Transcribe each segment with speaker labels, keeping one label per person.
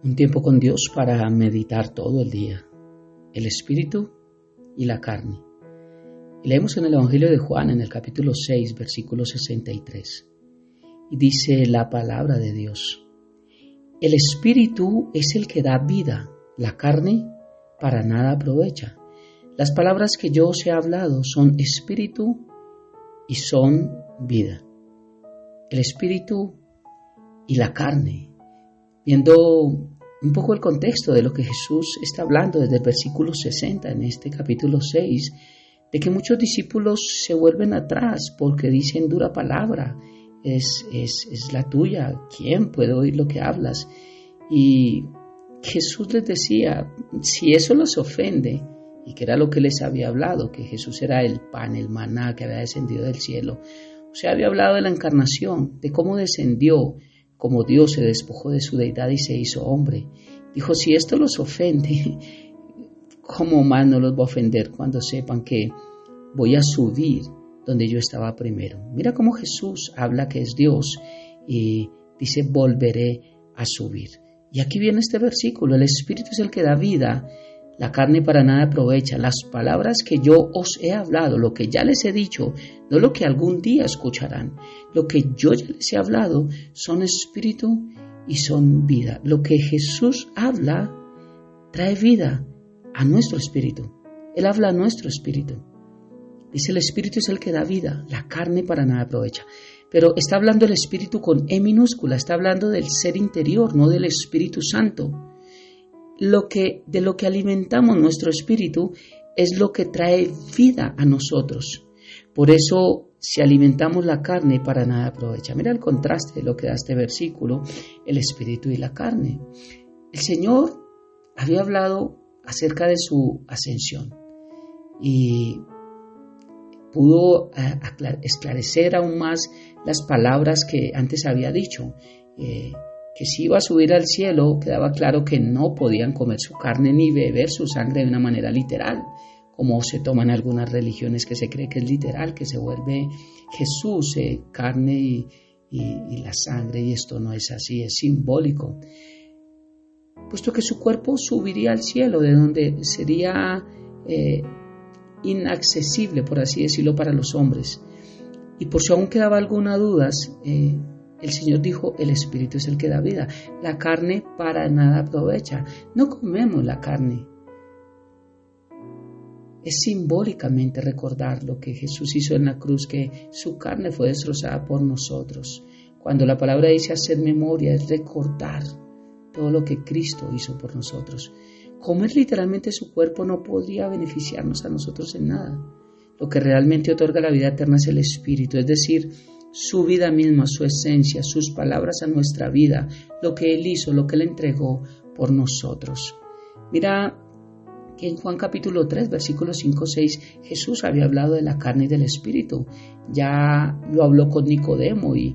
Speaker 1: Un tiempo con Dios para meditar todo el día, el espíritu y la carne. Y leemos en el Evangelio de Juan, en el capítulo 6, versículo 63. Y dice la palabra de Dios: el espíritu es el que da vida, la carne para nada aprovecha. Las palabras que yo os he hablado son espíritu y son vida. El espíritu y la carne. Viendo un poco el contexto de lo que Jesús está hablando desde el versículo 60 en este capítulo 6, de que muchos discípulos se vuelven atrás porque dicen: dura palabra, es la tuya, ¿quién puede oír lo que hablas? Y Jesús les decía, si eso los ofende, y que era lo que les había hablado, que Jesús era el pan, el maná que había descendido del cielo, o sea, había hablado de la encarnación, de cómo descendió, como Dios se despojó de su deidad y se hizo hombre. Dijo, si esto los ofende, ¿cómo más no los va a ofender cuando sepan que voy a subir donde yo estaba primero? Mira cómo Jesús habla que es Dios y dice, volveré a subir. Y aquí viene este versículo: el espíritu es el que da vida, la carne para nada aprovecha. Las palabras que yo os he hablado, lo que ya les he dicho, no lo que algún día escucharán. Lo que yo ya les he hablado son espíritu y son vida. Lo que Jesús habla trae vida a nuestro espíritu. Él habla a nuestro espíritu. Dice, el espíritu es el que da vida, la carne para nada aprovecha. Pero está hablando el espíritu con E minúscula, está hablando del ser interior, no del Espíritu Santo. De lo que alimentamos nuestro espíritu es lo que trae vida a nosotros. Por eso, si alimentamos la carne, para nada aprovecha. Mira el contraste de lo que da este versículo, el espíritu y la carne. El Señor había hablado acerca de su ascensión y pudo esclarecer aún más las palabras que antes había dicho. Que si iba a subir al cielo, quedaba claro que no podían comer su carne ni beber su sangre de una manera literal, como se toman algunas religiones que se cree que es literal, que se vuelve Jesús carne y la sangre, y esto no es así, es simbólico. Puesto que su cuerpo subiría al cielo, de donde sería inaccesible, por así decirlo, para los hombres. Y por si aún quedaba alguna duda, el Señor dijo, el espíritu es el que da vida, la carne para nada aprovecha. No comemos la carne. Es simbólicamente recordar lo que Jesús hizo en la cruz, que su carne fue destrozada por nosotros. Cuando la palabra dice hacer memoria, es recordar todo lo que Cristo hizo por nosotros. Comer literalmente su cuerpo no podría beneficiarnos a nosotros en nada. Lo que realmente otorga la vida eterna es el espíritu, es decir, su vida misma, su esencia, sus palabras a nuestra vida, lo que Él hizo, lo que Él entregó por nosotros. Mira que en Juan capítulo 3, versículos 5-6, Jesús había hablado de la carne y del espíritu. Ya lo habló con Nicodemo y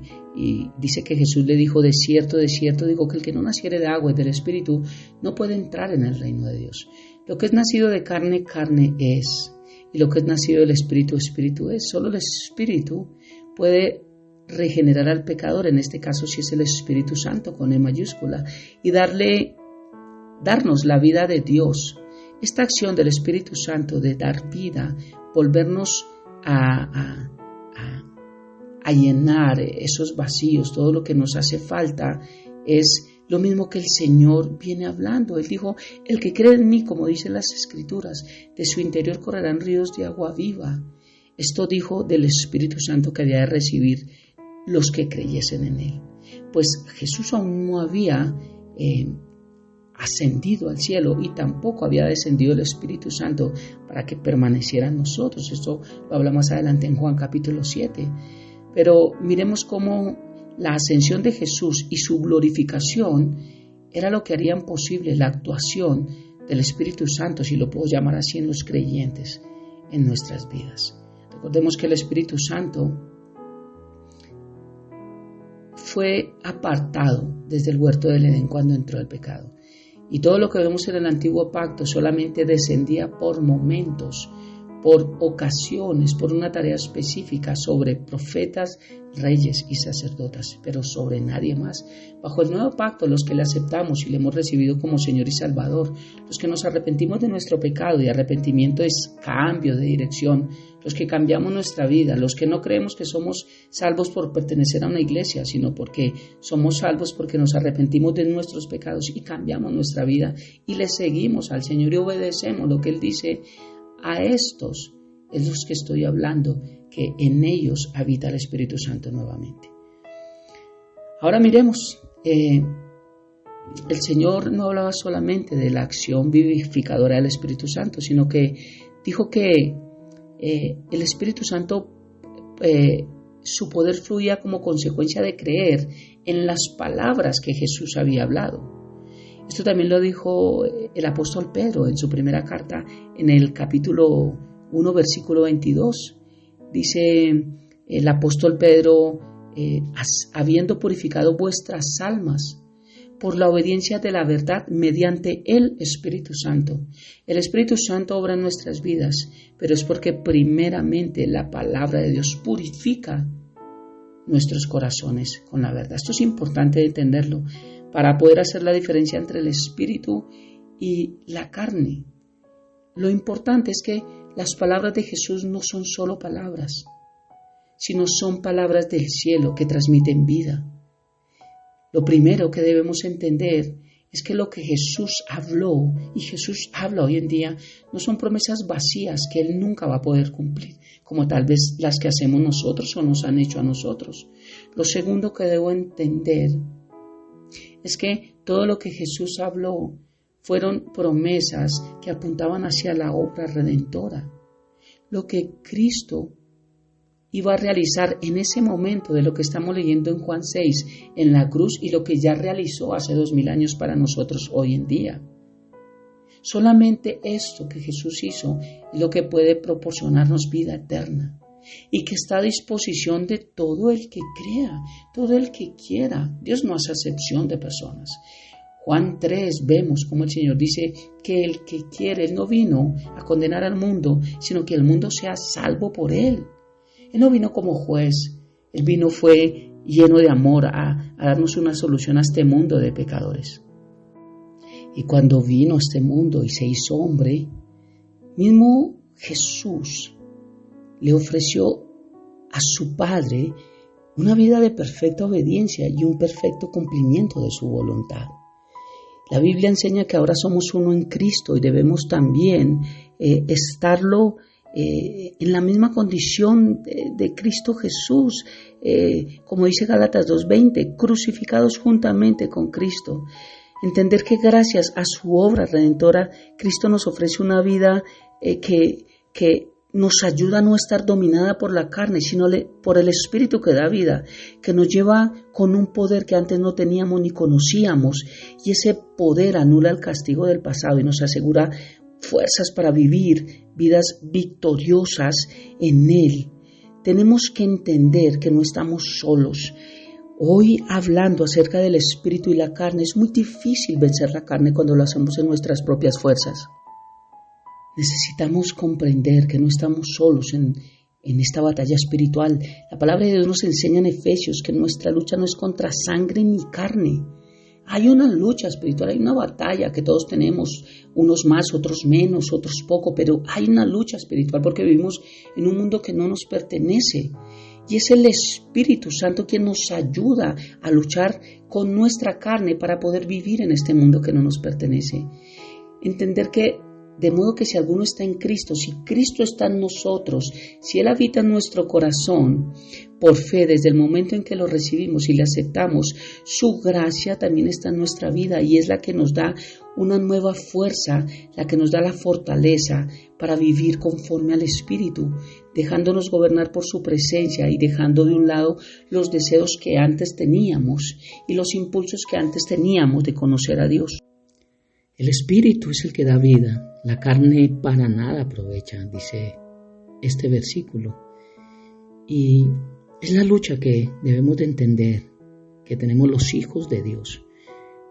Speaker 1: dice que Jesús le dijo, de cierto, digo que el que no naciere de agua y del espíritu no puede entrar en el reino de Dios. Lo que es nacido de carne, carne es. Y lo que es nacido del espíritu, espíritu es. Solo el espíritu puede regenerar al pecador, en este caso si es el Espíritu Santo con E mayúscula, y darnos la vida de Dios. Esta acción del Espíritu Santo de dar vida, volvernos a llenar esos vacíos, todo lo que nos hace falta, es lo mismo que el Señor viene hablando. Él dijo, el que cree en mí, como dicen las Escrituras, de su interior correrán ríos de agua viva. Esto dijo del Espíritu Santo que había de recibir los que creyesen en Él. Pues Jesús aún no había ascendido al cielo y tampoco había descendido el Espíritu Santo para que permaneciera en nosotros. Esto lo habla más adelante en Juan capítulo 7. Pero miremos cómo la ascensión de Jesús y su glorificación era lo que harían posible la actuación del Espíritu Santo, si lo puedo llamar así, en los creyentes, en nuestras vidas. Recordemos que el Espíritu Santo fue apartado desde el huerto del Edén cuando entró el pecado. Y todo lo que vemos en el antiguo pacto solamente descendía por momentos, por ocasiones, por una tarea específica sobre profetas, reyes y sacerdotes, pero sobre nadie más. Bajo el nuevo pacto, los que le aceptamos y le hemos recibido como Señor y Salvador, los que nos arrepentimos de nuestro pecado, y arrepentimiento es cambio de dirección, los que cambiamos nuestra vida, los que no creemos que somos salvos por pertenecer a una iglesia, sino porque somos salvos porque nos arrepentimos de nuestros pecados y cambiamos nuestra vida y le seguimos al Señor y obedecemos lo que Él dice. A estos es los que estoy hablando, que en ellos habita el Espíritu Santo nuevamente. Ahora miremos, el Señor no hablaba solamente de la acción vivificadora del Espíritu Santo, sino que dijo que el Espíritu Santo, su poder fluía como consecuencia de creer en las palabras que Jesús había hablado. Esto también lo dijo el apóstol Pedro en su primera carta, en el capítulo 1, versículo 22. Dice el apóstol Pedro, habiendo purificado vuestras almas por la obediencia de la verdad mediante el Espíritu Santo. El Espíritu Santo obra en nuestras vidas, pero es porque primeramente la palabra de Dios purifica nuestros corazones con la verdad. Esto es importante entenderlo para poder hacer la diferencia entre el Espíritu y la carne. Lo importante es que las palabras de Jesús no son solo palabras, sino son palabras del cielo que transmiten vida. Lo primero que debemos entender es que lo que Jesús habló y Jesús habla hoy en día no son promesas vacías que Él nunca va a poder cumplir, como tal vez las que hacemos nosotros o nos han hecho a nosotros. Lo segundo que debo entender es que todo lo que Jesús habló fueron promesas que apuntaban hacia la obra redentora. Lo que Cristo iba a realizar en ese momento de lo que estamos leyendo en Juan 6 en la cruz y lo que ya realizó hace 2000 años para nosotros hoy en día. Solamente esto que Jesús hizo es lo que puede proporcionarnos vida eterna y que está a disposición de todo el que crea, todo el que quiera. Dios no hace acepción de personas. Juan 3 vemos como el Señor dice que el que quiere, Él no vino a condenar al mundo, sino que el mundo sea salvo por Él. Él no vino como juez, Él fue lleno de amor a darnos una solución a este mundo de pecadores. Y cuando vino a este mundo y se hizo hombre, mismo Jesús le ofreció a su Padre una vida de perfecta obediencia y un perfecto cumplimiento de su voluntad. La Biblia enseña que ahora somos uno en Cristo y debemos también estarlo en la misma condición de Cristo Jesús, como dice Gálatas 2:20, crucificados juntamente con Cristo. Entender que gracias a su obra redentora, Cristo nos ofrece una vida que nos ayuda a no estar dominada por la carne, sino por el Espíritu que da vida, que nos lleva con un poder que antes no teníamos ni conocíamos, y ese poder anula el castigo del pasado y nos asegura fuerzas para vivir vidas victoriosas en Él. Tenemos que entender que no estamos solos. Hoy, hablando acerca del espíritu y la carne, es muy difícil vencer la carne cuando lo hacemos en nuestras propias fuerzas. Necesitamos comprender que no estamos solos en esta batalla espiritual. La palabra de Dios nos enseña en Efesios que nuestra lucha no es contra sangre ni carne. Hay una lucha espiritual, hay una batalla que todos tenemos, unos más, otros menos, otros poco, pero hay una lucha espiritual porque vivimos en un mundo que no nos pertenece. Y es el Espíritu Santo quien nos ayuda a luchar con nuestra carne para poder vivir en este mundo que no nos pertenece. Entender que, de modo que si alguno está en Cristo, si Cristo está en nosotros, si Él habita en nuestro corazón, por fe, desde el momento en que lo recibimos y le aceptamos, su gracia también está en nuestra vida y es la que nos da una nueva fuerza, la que nos da la fortaleza para vivir conforme al Espíritu, dejándonos gobernar por su presencia y dejando de un lado los deseos que antes teníamos y los impulsos que antes teníamos de conocer a Dios. El Espíritu es el que da vida, la carne para nada aprovecha, dice este versículo. Y es la lucha que debemos de entender, que tenemos los hijos de Dios.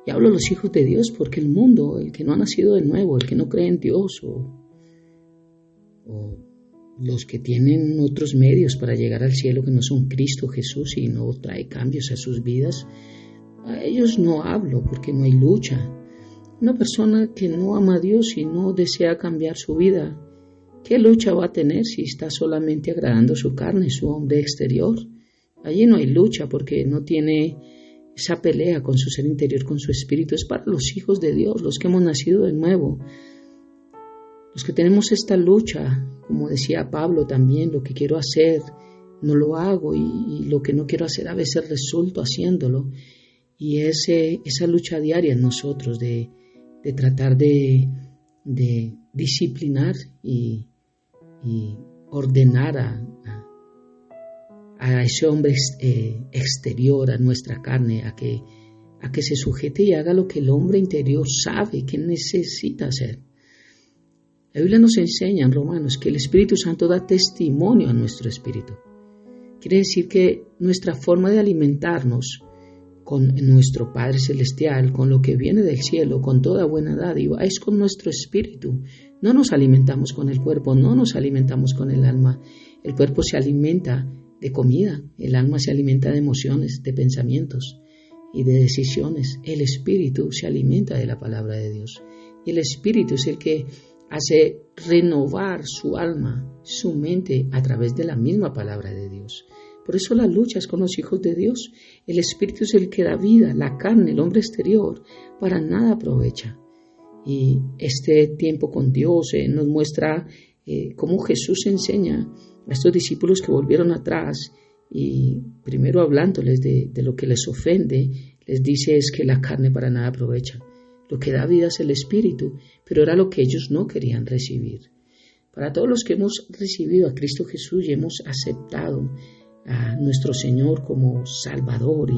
Speaker 1: Y hablo de los hijos de Dios porque el mundo, el que no ha nacido de nuevo, el que no cree en Dios o los que tienen otros medios para llegar al cielo que no son Cristo Jesús y no trae cambios a sus vidas, a ellos no hablo porque no hay lucha. Una persona que no ama a Dios y no desea cambiar su vida, ¿qué lucha va a tener si está solamente agradando su carne, su hombre exterior? Allí no hay lucha porque no tiene esa pelea con su ser interior, con su espíritu. Es para los hijos de Dios, los que hemos nacido de nuevo, los que tenemos esta lucha, como decía Pablo también, lo que quiero hacer no lo hago y lo que no quiero hacer a veces resulto haciéndolo. Y esa lucha diaria en nosotros de tratar de disciplinar y ordenar a ese hombre exterior, a nuestra carne, a que se sujete y haga lo que el hombre interior sabe que necesita hacer. La Biblia nos enseña en Romanos que el Espíritu Santo da testimonio a nuestro espíritu. Quiere decir que nuestra forma de alimentarnos con nuestro Padre Celestial, con lo que viene del cielo, con toda buena dádiva, es con nuestro espíritu. No nos alimentamos con el cuerpo, no nos alimentamos con el alma. El cuerpo se alimenta de comida, el alma se alimenta de emociones, de pensamientos y de decisiones. El espíritu se alimenta de la palabra de Dios. Y el espíritu es el que hace renovar su alma, su mente a través de la misma palabra de Dios. Por eso la lucha es con los hijos de Dios. El espíritu es el que da vida, la carne, el hombre exterior, para nada aprovecha. Y este tiempo con Dios nos muestra cómo Jesús enseña a estos discípulos que volvieron atrás y primero hablándoles de lo que les ofende, les dice es que la carne para nada aprovecha. Lo que da vida es el espíritu, pero era lo que ellos no querían recibir. Para todos los que hemos recibido a Cristo Jesús y hemos aceptado a nuestro Señor como Salvador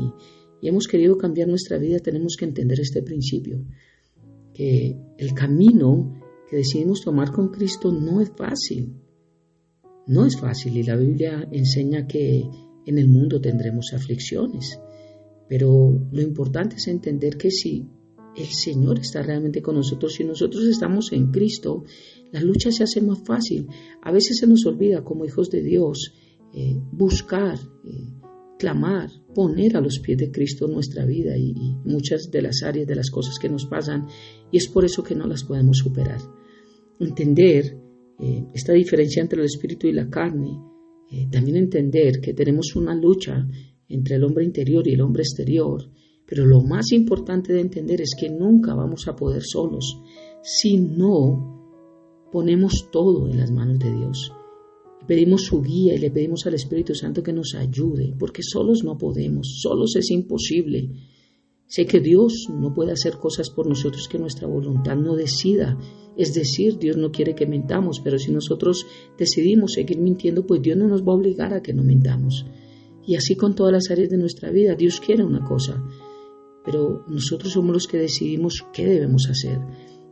Speaker 1: y hemos querido cambiar nuestra vida, tenemos que entender este principio, que el camino que decidimos tomar con Cristo no es fácil. No es fácil y la Biblia enseña que en el mundo tendremos aflicciones, pero lo importante es entender que si el Señor está realmente con nosotros, si nosotros estamos en Cristo, la lucha se hace más fácil. A veces se nos olvida como hijos de Dios buscar, clamar, poner a los pies de Cristo nuestra vida y muchas de las áreas de las cosas que nos pasan, y es por eso que no las podemos superar. Entender esta diferencia entre el espíritu y la carne, también entender que tenemos una lucha entre el hombre interior y el hombre exterior, pero lo más importante de entender es que nunca vamos a poder solos si no ponemos todo en las manos de Dios. Pedimos su guía y le pedimos al Espíritu Santo que nos ayude, porque solos no podemos, solos es imposible. Sé que Dios no puede hacer cosas por nosotros que nuestra voluntad no decida. Es decir, Dios no quiere que mentamos, pero si nosotros decidimos seguir mintiendo, pues Dios no nos va a obligar a que no mentamos. Y así con todas las áreas de nuestra vida, Dios quiere una cosa, pero nosotros somos los que decidimos qué debemos hacer.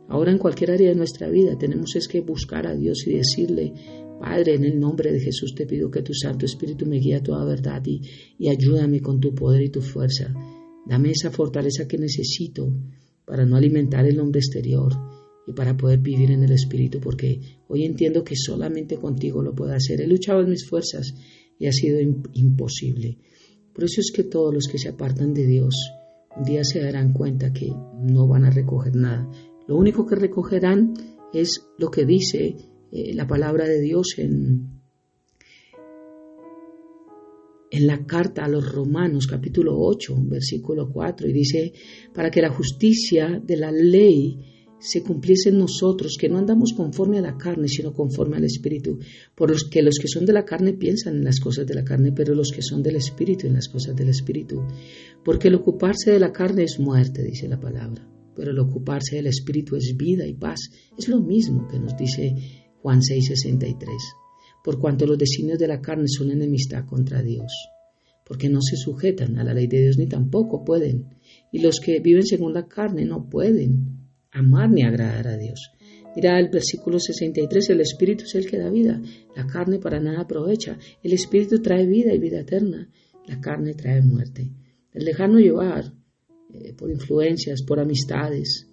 Speaker 1: Ahora en cualquier área de nuestra vida tenemos es que buscar a Dios y decirle: Padre, en el nombre de Jesús te pido que tu Santo Espíritu me guíe a toda verdad y ayúdame con tu poder y tu fuerza. Dame esa fortaleza que necesito para no alimentar el hombre exterior y para poder vivir en el Espíritu, porque hoy entiendo que solamente contigo lo puedo hacer. He luchado en mis fuerzas y ha sido imposible. Por eso es que todos los que se apartan de Dios un día se darán cuenta que no van a recoger nada. Lo único que recogerán es lo que dice la palabra de Dios en la carta a los Romanos, capítulo 8, versículo 4, y dice: para que la justicia de la ley se cumpliese en nosotros, que no andamos conforme a la carne, sino conforme al Espíritu. Por los que son de la carne piensan en las cosas de la carne, pero los que son del Espíritu en las cosas del Espíritu. Porque el ocuparse de la carne es muerte, dice la palabra, pero el ocuparse del Espíritu es vida y paz. Es lo mismo que nos dice Juan 6:63. Por cuanto los designios de la carne son enemistad contra Dios, porque no se sujetan a la ley de Dios ni tampoco pueden. Y los que viven según la carne no pueden amar ni agradar a Dios. Mira el versículo 63, el Espíritu es el que da vida, la carne para nada aprovecha. El Espíritu trae vida y vida eterna, la carne trae muerte. El dejarnos llevar por influencias, por amistades,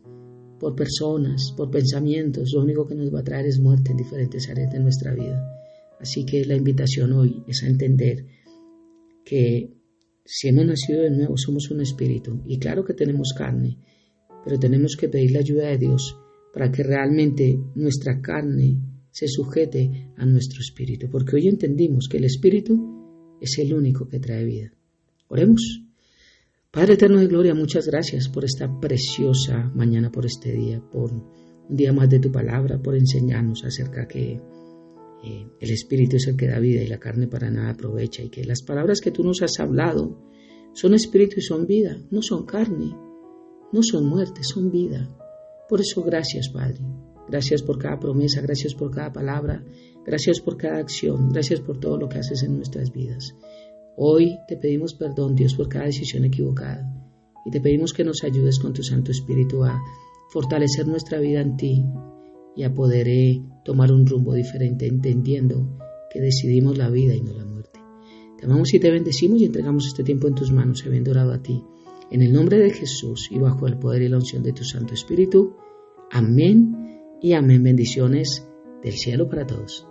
Speaker 1: por personas, por pensamientos, lo único que nos va a traer es muerte en diferentes áreas de nuestra vida. Así que la invitación hoy es a entender que si hemos nacido de nuevo somos un espíritu y claro que tenemos carne, pero tenemos que pedir la ayuda de Dios para que realmente nuestra carne se sujete a nuestro espíritu, porque hoy entendimos que el espíritu es el único que trae vida. Oremos. Padre eterno de gloria, muchas gracias por esta preciosa mañana, por este día, por un día más de tu palabra, por enseñarnos acerca que el espíritu es el que da vida y la carne para nada aprovecha, y que las palabras que tú nos has hablado son espíritu y son vida, no son carne, no son muerte, son vida. Por eso gracias, Padre. Gracias por cada promesa, gracias por cada palabra, gracias por cada acción, gracias por todo lo que haces en nuestras vidas. Hoy te pedimos perdón, Dios, por cada decisión equivocada y te pedimos que nos ayudes con tu Santo Espíritu a fortalecer nuestra vida en ti y a poder tomar un rumbo diferente, entendiendo que decidimos la vida y no la muerte. Te amamos y te bendecimos y entregamos este tiempo en tus manos, habiendo orado a ti. En el nombre de Jesús y bajo el poder y la unción de tu Santo Espíritu. Amén y amén. Bendiciones del cielo para todos.